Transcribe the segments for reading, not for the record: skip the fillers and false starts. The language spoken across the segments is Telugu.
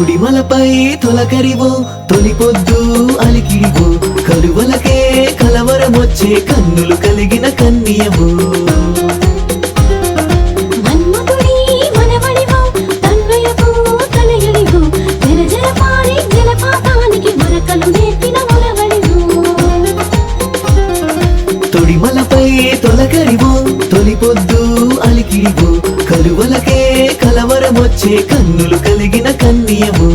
తొడిమలపై తొలకరివో తొలిపొద్దు అలికిడివో కలువలకే కలవరమొచ్చే కన్నులు కలిగిన కన్నియవో తొడిమలపై తొలకరివో తొలిపొద్దు అలికిడివో కలువలకే కలవరమొచ్చే కన్నులు కలిగిన కన్నియవో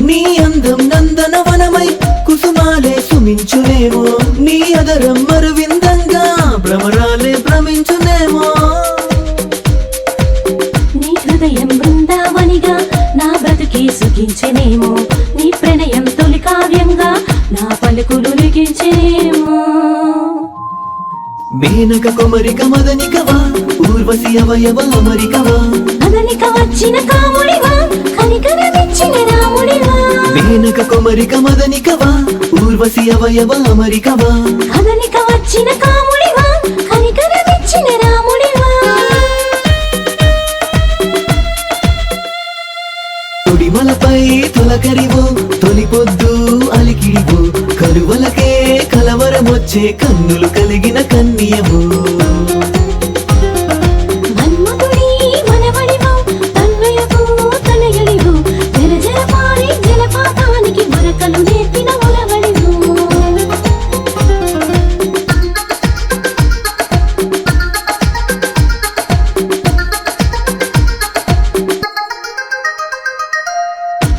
నీ అందం నందనవనమై కుసుమాలే సుమించునేమో నీ అదరం మరువిందంగా భ్రమరాలే భ్రమించునేమో నీ హృదయం బృందావనిగా నా బ్రతుకే సుఖించెనేమో నీ ప్రణయం తొలి కావ్యంగా నా పలుకులు లిఖించెనేమో మేనక కొమరిక మదనికవా ఊర్వశి అవయవ అమరికవా అదనిక వచ్చిన కాముడివా కనికరమిచ్చిన రాముడివా మేనక కొమరిక మదనికవా ఊర్వశి అవయవ అమరికవా అదనిక వచ్చిన కాముడివా కనికరమిచ్చిన రాముడివా తొడిమలపై తొలకరివో తొలిపొద్దు అలికిడివో కలువలకే కలవరమొచ్చే కన్నులు కలిగిన కన్నియవో మన్మధుడి మనవడివో తన్మయపు తనయుడివో జలజల పారి జలపాతానికి బురకలు నేర్పిన ఉలవడివో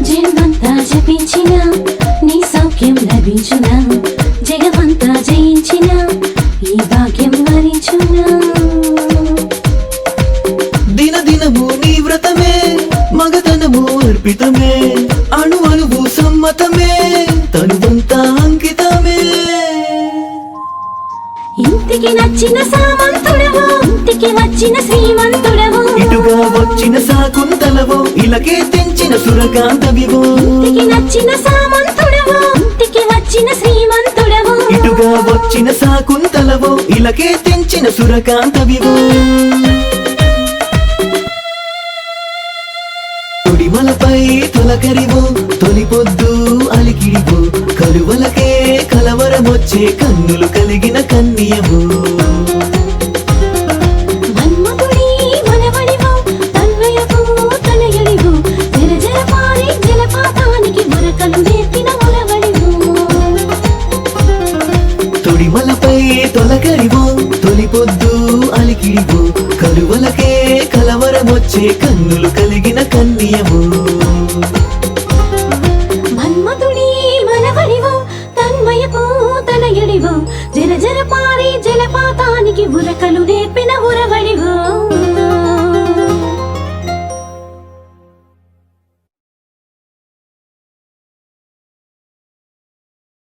జన్మంతా జపించిన నీ సౌఖ్యం లభించున జగమంతా జయించిన ఈ భాగ్యం వరించున దినదినము నీ వ్రతమే మగతనము అర్పితమే అణు అణువు సమ్మతమే తనువంతా అంకితమే ఇంటికి నచ్చిన సామంతుడవో ఇంటికి వచ్చిన శ్రీమంతుడవో ఇటుగా వచ్చిన సాకుంతలవో ఇలకే తెంచిన సురకాంతవివో ఇంటికి నచ్చిన సామంతుడవో ఇంటికి వచ్చిన శ్రీమంతుడవో ఇటుగా వచ్చిన సాకుంతలవో ఇలకే తెంచిన సురకాంతవివో తొడిమలపై తొలకరివో తొలిపొద్దు అలికిడివో కలువలకే కలవరమొచ్చే కన్నులు కలిగిన కన్నియవో మన్మధుడి మనవడివో తన్మయపు తనయుడివో జలజల పారి జలపాతానికి బురకలు నేర్పిన ఉలవడివో తొడిమలపై తొలకరివో తొలిపొద్దు అలికిడివో కలువలకే కలవరమొచ్చే కన్నులు కలిగిన కన్నియవో మన్మధుడి మనవడివో తన్మయపు తనయుడివో జలజల పారి జలపాతానికి బురకలు నేర్పిన ఉరవ